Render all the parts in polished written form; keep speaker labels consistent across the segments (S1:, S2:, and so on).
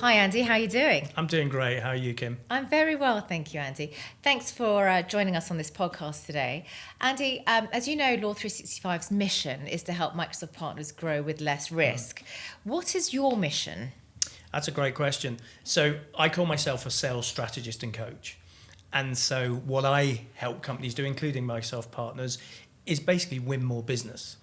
S1: Hi Andy, how are you doing?
S2: I'm doing great. How are you, Kim?
S1: I'm very well, thank you, Andy. Thanks for joining us on this podcast today. Andy, as you know, Law 365's mission is to help Microsoft partners grow with less risk. What is your mission?
S2: That's a great question. So I call myself a sales strategist and coach. And so what I help companies do, including Microsoft partners, is basically win more business.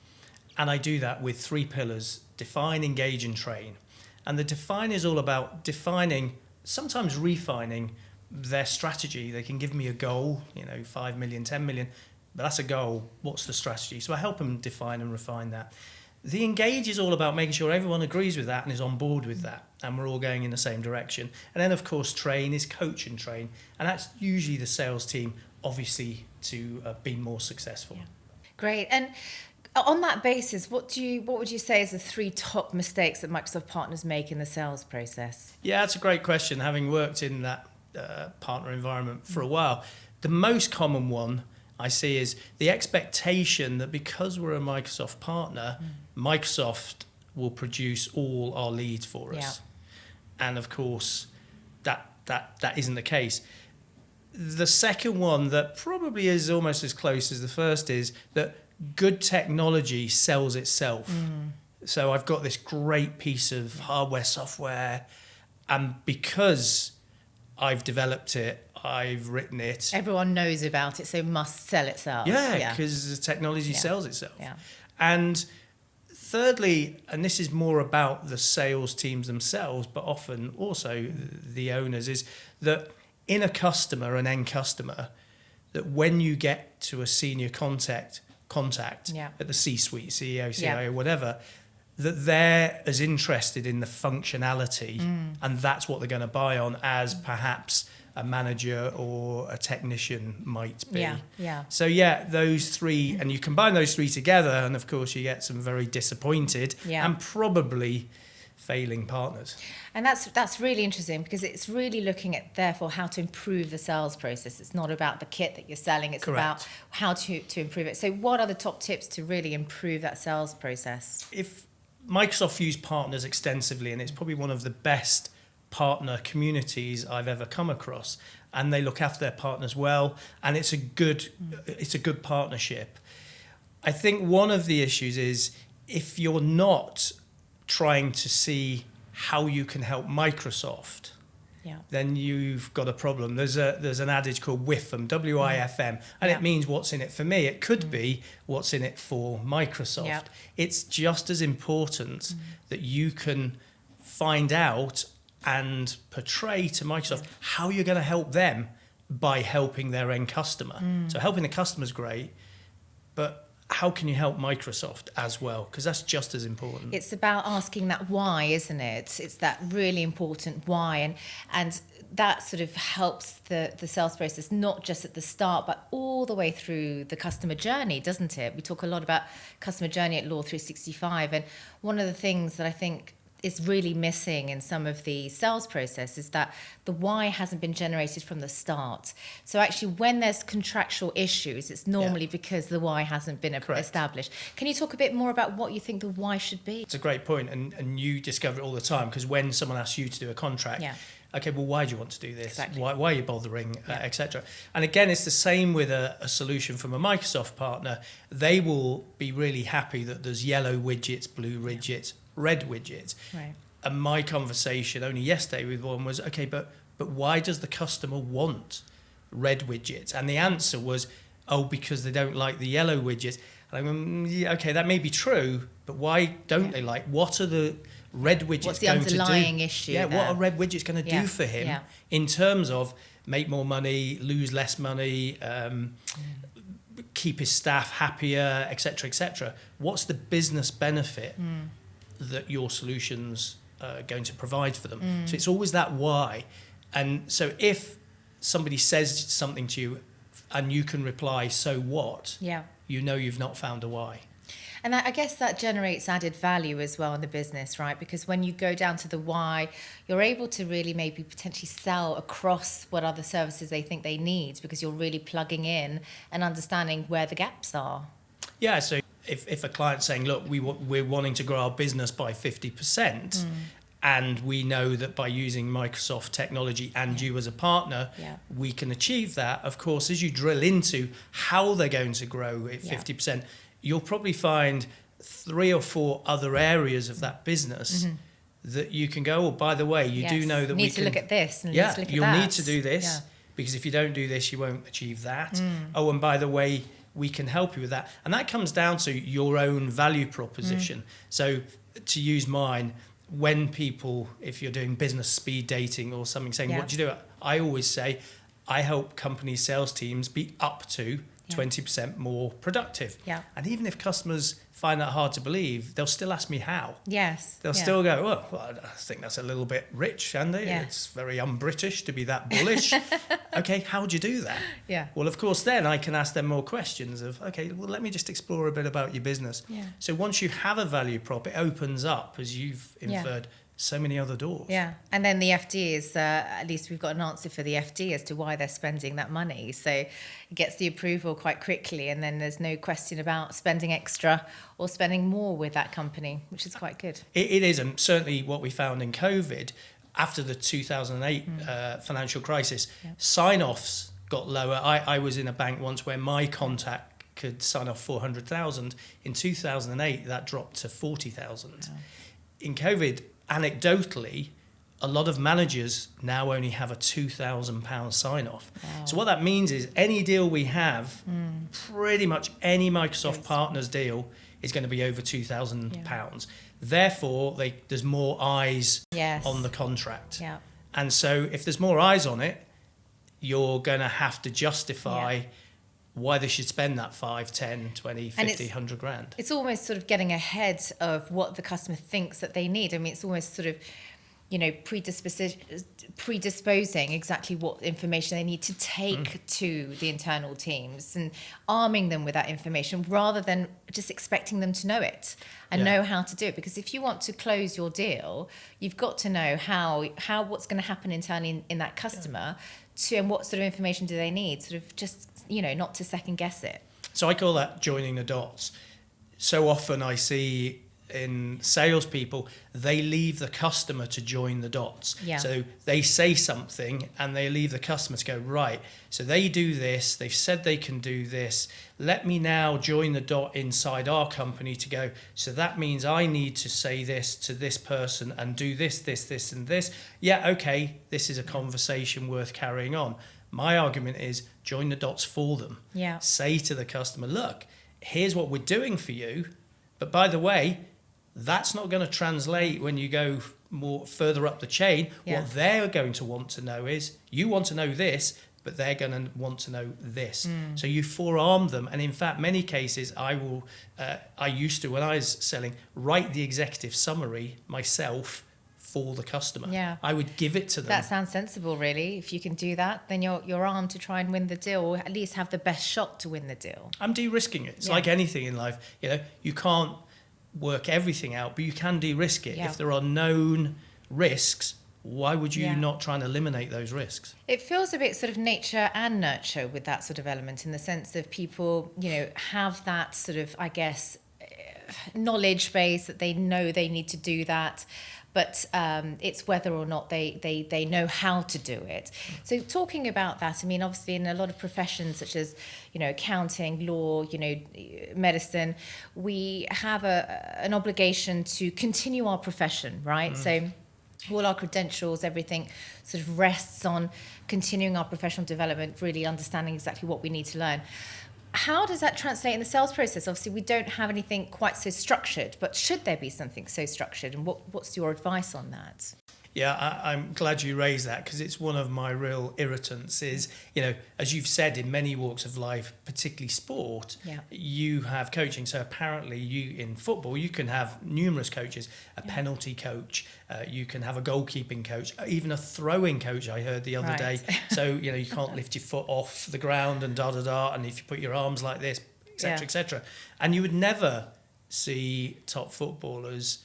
S2: And I do that with 3 pillars: define, engage, and train. And the define is all about defining, sometimes refining their strategy. They can give me a goal, 5 million, 10 million, but that's a goal. What's the strategy? So I help them define and refine that. The engage is all about making sure everyone agrees with that and is on board with that, and we're all going in the same direction. And then, of course, train is coach and train, and that's usually the sales team, obviously, to be more successful.
S1: Yeah. Great. And on that basis, what would you say is the 3 top mistakes that Microsoft partners make in the sales process?
S2: Yeah, that's a great question. Having worked in that partner environment for a while, the most common one I see is the expectation that because we're a Microsoft partner, Microsoft will produce all our leads for us. Yeah. And of course, that isn't the case. The second one that probably is almost as close as the first is that good technology sells itself. So I've got this great piece of hardware, software, and because I've developed it, I've written it.
S1: Everyone knows about it, so it must sell itself.
S2: Yeah, because the technology sells itself.
S1: Yeah.
S2: And thirdly, and this is more about the sales teams themselves, but often also the owners, is that in a customer, an end customer, that when you get to a senior contact at the C-suite, CEO, CIO, whatever, that they're as interested in the functionality and that's what they're going to buy on as perhaps a manager or a technician might be. So those 3, and you combine those 3 together, and of course you get some very disappointed and probably failing partners.
S1: And that's really interesting, because it's really looking at, therefore, how to improve the sales process. It's not about the kit that you're selling, it's about how to improve it. So what are the top tips to really improve that sales process?
S2: If Microsoft use partners extensively, and it's probably one of the best partner communities I've ever come across, and they look after their partners well, and it's a good partnership. I think one of the issues is if you're not trying to see how you can help Microsoft, then you've got a problem. There's an adage called WIFM, W-I-F-M, and it means what's in it for me. It could be what's in it for Microsoft. It's just as important that you can find out and portray to Microsoft how you're going to help them by helping their end customer. So helping the customer is great, but how can you help Microsoft as well? Because that's just as important.
S1: It's about asking that why, isn't it? It's that really important why. And that sort of helps the sales process, not just at the start, but all the way through the customer journey, doesn't it? We talk a lot about customer journey at Law 365. And one of the things that I think is really missing in some of the sales process is that the why hasn't been generated from the start. So actually, when there's contractual issues, it's normally because the why hasn't been established. Can you talk a bit more about what you think the why should be?
S2: It's a great point, and you discover it all the time, because when someone asks you to do a contract, okay, well, why do you want to do this?
S1: Exactly.
S2: Why are you bothering, etc.? And again, it's the same with a solution from a Microsoft partner. They will be really happy that there's yellow widgets, blue widgets, red widgets.
S1: Right.
S2: And my conversation only yesterday with one was, okay, but why does the customer want red widgets? And the answer was, because they don't like the yellow widgets. And I went, okay, that may be true, but why don't they like? What are the red widgets
S1: What's the
S2: going to do?
S1: underlying issue?
S2: Yeah, what are red widgets going to do for him in terms of make more money, lose less money, keep his staff happier, etc., etc. What's the business benefit that your solutions are going to provide for them? So it's always that why. And so if somebody says something to you and you can reply, so what? You know you've not found a why.
S1: And I guess that generates added value as well in the business, right? Because when you go down to the why, you're able to really maybe potentially sell across what other services they think they need, because you're really plugging in and understanding where the gaps are.
S2: Yeah, so if a client's saying, look, we're wanting to grow our business by 50%, And we know that by using Microsoft technology and you as a partner, we can achieve that. Of course, as you drill into how they're going to grow at 50%, you'll probably find 3 or 4 other areas of that business that you can go, oh, by the way, you do know that we
S1: need to look at this and
S2: yeah,
S1: need to look at
S2: you'll
S1: that.
S2: need to do this because if you don't do this, you won't achieve that. Oh, and by the way, we can help you with that. And that comes down to your own value proposition. So to use mine, when people, if you're doing business speed dating or something, saying, what do you do? I always say, I help company sales teams be up to 20% more productive. And even if customers find that hard to believe, they'll still ask me how. They'll still go, well, I think that's a little bit rich, Andy. It's very un-British to be that bullish. Okay, how do you do that? Well, of course, then I can ask them more questions of, okay, well, let me just explore a bit about your business. So once you have a value prop, it opens up, as you've inferred, so many other doors.
S1: And then the FD is, at least we've got an answer for the FD as to why they're spending that money. So it gets the approval quite quickly, and then there's no question about spending extra or spending more with that company, which is quite good.
S2: It is, and certainly what we found in COVID, after the 2008 financial crisis, sign-offs got lower. I was in a bank once where my contact could sign off 400,000. In 2008, that dropped to 40,000. In COVID, anecdotally, a lot of managers now only have a £2,000 sign-off. So what that means is any deal we have, pretty much any Microsoft Partners deal is going to be over £2,000. Therefore, there's more eyes on the contract. And so if there's more eyes on it, you're going to have to justify why they should spend that 5, 10, 20, 50, 100 grand.
S1: It's almost sort of getting ahead of what the customer thinks that they need. I mean, it's almost sort of, you know, predisposing exactly what information they need to take to the internal teams and arming them with that information rather than just expecting them to know it and know how to do it. Because if you want to close your deal, you've got to know how what's going to happen internally in that customer and what sort of information do they need, sort of just, you know, not to second guess it.
S2: So I call that joining the dots. So often I see in salespeople, they leave the customer to join the dots. So they say something and they leave the customer to go, right, so they do this, they've said they can do this, let me now join the dot inside our company to go, so that means I need to say this to this person and do this, this, this and this. Yeah, okay, this is a conversation worth carrying on. My argument is join the dots for them. Say to the customer, look, here's what we're doing for you, but by the way, that's not going to translate when you go more further up the chain. What they're going to want to know is, you want to know this, but they're going to want to know this. So you forearm them. And in fact, many cases, I used to, when I was selling, write the executive summary myself for the customer. I would give it to them.
S1: That sounds sensible, really. If you can do that, then you're armed to try and win the deal, or at least have the best shot to win the deal.
S2: I'm de-risking it. It's like anything in life. You know, you can't work everything out, but you can de-risk it. If there are known risks, why would you not try and eliminate those risks?
S1: It feels a bit sort of nature and nurture with that sort of element, in the sense of people, you know, have that sort of, I guess, knowledge base that they know they need to do that, but it's whether or not they know how to do it. So talking about that, I mean, obviously in a lot of professions such as, you know, accounting, law, you know, medicine, we have an obligation to continue our profession, right? So all our credentials, everything sort of rests on continuing our professional development, really understanding exactly what we need to learn. How does that translate in the sales process? Obviously, we don't have anything quite so structured, but should there be something so structured? And what's your advice on that?
S2: Yeah, I'm glad you raised that, because it's one of my real irritants is, you know, as you've said, in many walks of life, particularly sport, you have coaching. So apparently in football, you can have numerous coaches, a penalty coach, you can have a goalkeeping coach, even a throwing coach, I heard the other day. So, you know, you can't lift your foot off the ground and and if you put your arms like this, etc., etc. And you would never see top footballers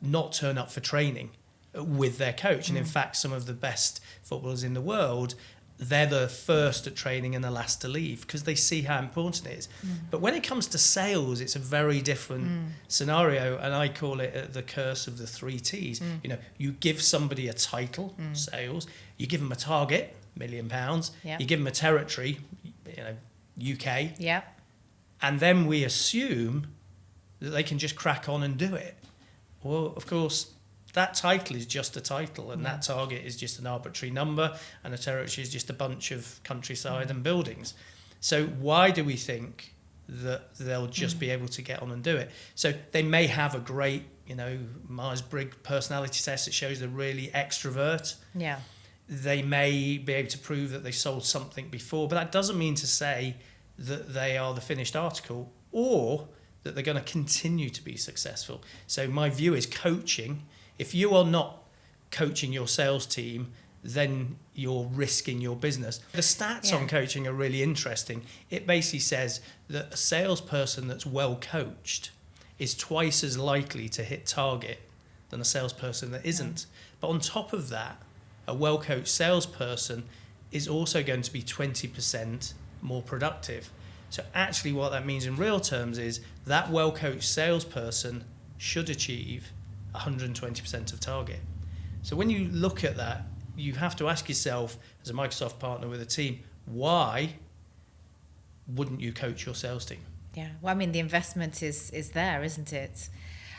S2: not turn up for training with their coach. And in fact, some of the best footballers in the world they're the first at training and the last to leave because they see how important it is. But when it comes to sales, it's a very different scenario, and I call it the curse of the 3 T's. You know, you give somebody a title, sales, you give them a target, £1 million, you give them a territory, you know, UK, and then we assume that they can just crack on and do it. Well, of course, that title is just a title, and that target is just an arbitrary number, and a territory is just a bunch of countryside and buildings. So why do we think that they'll just be able to get on and do it? So they may have a great, you know, Myers-Briggs personality test that shows they're really extrovert.
S1: Yeah.
S2: They may be able to prove that they sold something before, but that doesn't mean to say that they are the finished article or that they're going to continue to be successful. So my view is coaching. If you are not coaching your sales team, then you're risking your business. The stats on coaching are really interesting. It basically says that a salesperson that's well coached is twice as likely to hit target than a salesperson that isn't. But on top of that, a well-coached salesperson is also going to be 20% more productive. So actually what that means in real terms is that well-coached salesperson should achieve 120% of target. So when you look at that, you have to ask yourself, as a Microsoft partner with a team, why wouldn't you coach your sales team?
S1: Yeah, well, I mean, the investment is there, isn't it?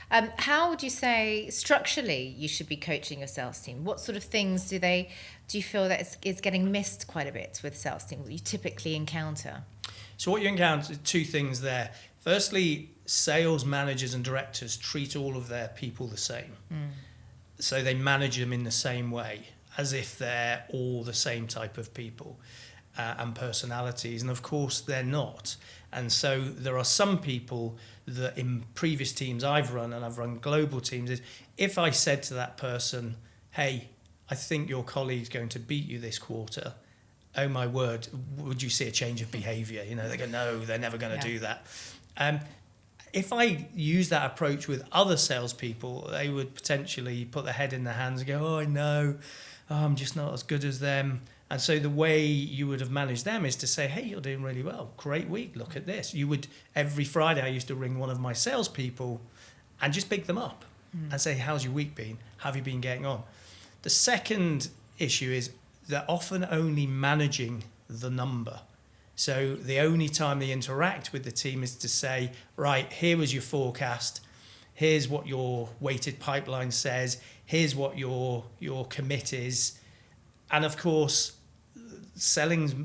S1: How would you say structurally you should be coaching your sales team? What sort of things do you feel that is getting missed quite a bit with sales team that you typically encounter?
S2: So what you encounter, 2 things there. Firstly, sales managers and directors treat all of their people the same. So they manage them in the same way, as if they're all the same type of people and personalities. And of course, they're not. And so there are some people that in previous teams I've run, and I've run global teams, is if I said to that person, hey, I think your colleague's going to beat you this quarter, oh my word, would you see a change of behaviour? You know, they go, no, they're never going to do that. If I use that approach with other salespeople, they would potentially put their head in their hands and go, oh, I know, I'm just not as good as them. And so the way you would have managed them is to say, hey, you're doing really well. Great week. Look at this. You would, every Friday, I used to ring one of my salespeople and just pick them up and say, how's your week been? How have you been getting on? The second issue is they're often only managing the number. So the only time they interact with the team is to say, right, here was your forecast. Here's what your weighted pipeline says. Here's what your commit is. And of course, selling's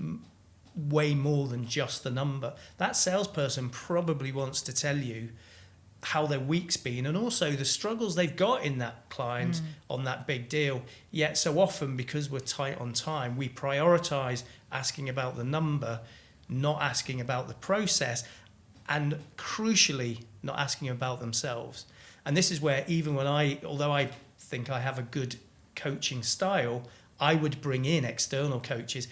S2: way more than just the number. That salesperson probably wants to tell you how their week's been and also the struggles they've got in that client on that big deal. Yet so often, because we're tight on time, we prioritize asking about the number, not asking about the process, and crucially, not asking about themselves. And this is where even when although I think I have a good coaching style, I would bring in external coaches.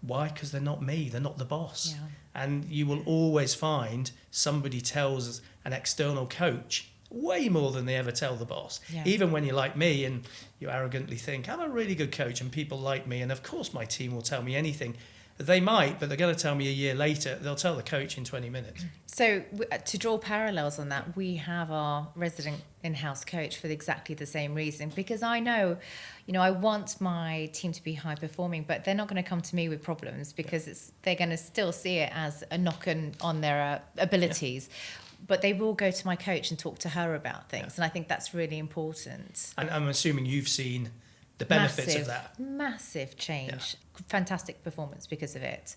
S2: Why? Because they're not me, they're not the boss. Yeah. And you will always find somebody tells an external coach way more than they ever tell the boss. Yeah. Even when you're like me and you arrogantly think, I'm a really good coach and people like me, and of course my team will tell me anything. They might, but they're going to tell me a year later. They'll tell the coach in 20 minutes.
S1: So to draw parallels on that, we have our resident in-house coach for exactly the same reason, because I know, I want my team to be high performing, but they're not going to come to me with problems because they're going to still see it as a knock on their abilities. Yeah. But they will go to my coach and talk to her about things. Yeah. And I think that's really important.
S2: And I'm assuming you've seen the benefits of that.
S1: Massive change. Yeah. Fantastic performance because of it.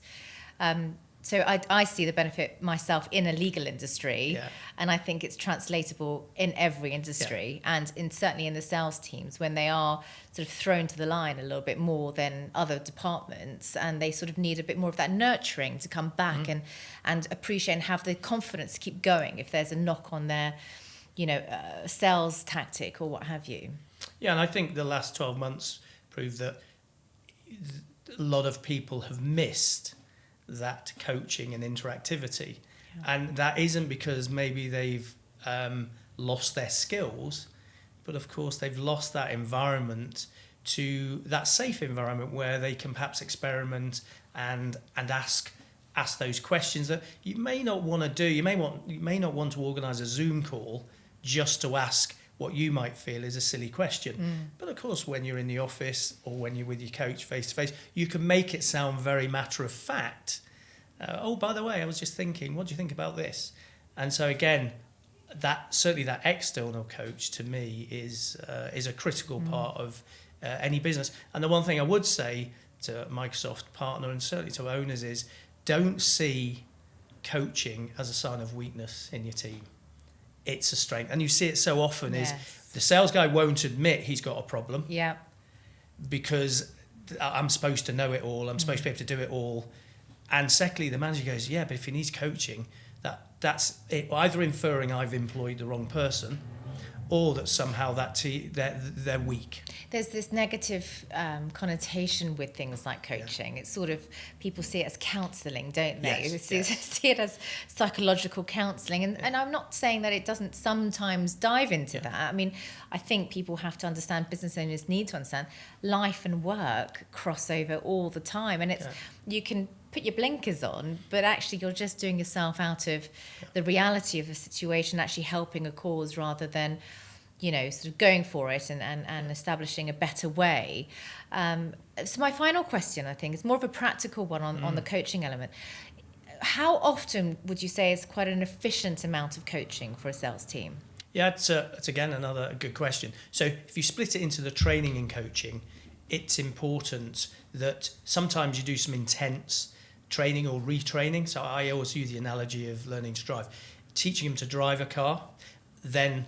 S1: So I see the benefit myself in a legal industry, and I think it's translatable in every industry, and certainly in the sales teams when they are sort of thrown to the line a little bit more than other departments, and they sort of need a bit more of that nurturing to come back and appreciate and have the confidence to keep going if there's a knock on their, sales tactic or what have you.
S2: Yeah, and I think the last 12 months proved that a lot of people have missed that coaching and interactivity. Yeah. And that isn't because maybe they've lost their skills, but of course they've lost that environment to that safe environment where they can perhaps experiment and ask those questions that you may not want to do. You may not want to organise a Zoom call just to ask what you might feel is a silly question. But of course, when you're in the office or when you're with your coach face to face, you can make it sound very matter of fact. Oh, by the way, I was just thinking, what do you think about this? And so again, certainly that external coach to me is a critical part of any business. And the one thing I would say to Microsoft Partner and certainly to owners is, don't see coaching as a sign of weakness in your team. It's a strength. And you see it so often is the sales guy won't admit he's got a problem.
S1: Yeah.
S2: Because I'm supposed to know it all. I'm supposed to be able to do it all. And secondly, the manager goes, yeah, but if he needs coaching, that's it, either inferring I've employed the wrong person or that somehow they're weak.
S1: There's this negative connotation with things like coaching. It's sort of, people see it as counselling, don't they?
S2: Yes,
S1: They see it as psychological counselling. And I'm not saying that it doesn't sometimes dive into that. I mean, I think people have to understand, business owners need to understand, life and work cross over all the time. And you can put your blinkers on, but actually you're just doing yourself out of the reality of a situation, actually helping a cause rather than, sort of going for it and establishing a better way. So my final question, I think, is more of a practical one on the coaching element. How often would you say is quite an efficient amount of coaching for a sales team?
S2: Yeah, it's again another good question. So if you split it into the training and coaching, it's important that sometimes you do some intense training or retraining. So I always use the analogy of learning to drive. Teaching them to drive a car, then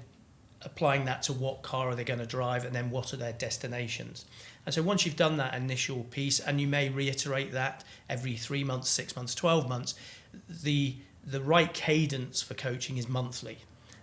S2: applying that to what car are they going to drive, and then what are their destinations. And so once you've done that initial piece, and you may reiterate that every 3 months, 6 months, 12 months, the right cadence for coaching is monthly.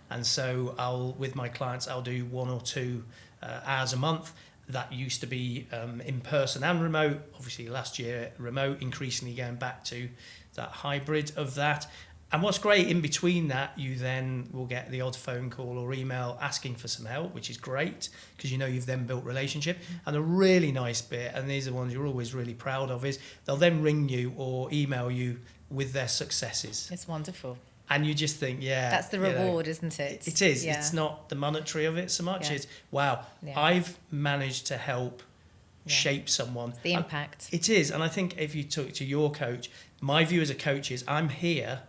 S2: And so with my clients, I'll do 1 or 2 hours a month. That used to be in person and remote. Obviously, last year, remote, increasingly going back to that hybrid of that. And what's great, in between that, you then will get the odd phone call or email asking for some help, which is great because you've then built relationship. And a really nice bit, and these are the ones you're always really proud of, is they'll then ring you or email you with their successes.
S1: It's wonderful.
S2: And you just think,
S1: that's the reward, isn't it?
S2: It is. Yeah. It's not the monetary of it so much. It's, wow, I've managed to help shape someone.
S1: It's the impact.
S2: It is. And I think if you talk to your coach, my view as a coach is I'm here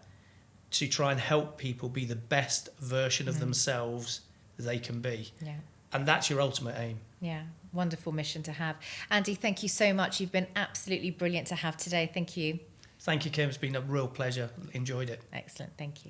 S2: to try and help people be the best version of themselves they can be. Yeah. And that's your ultimate aim.
S1: Yeah. Wonderful mission to have. Andy, thank you so much. You've been absolutely brilliant to have today. Thank you.
S2: Thank you, Kim. It's been a real pleasure. Enjoyed it.
S1: Excellent. Thank you.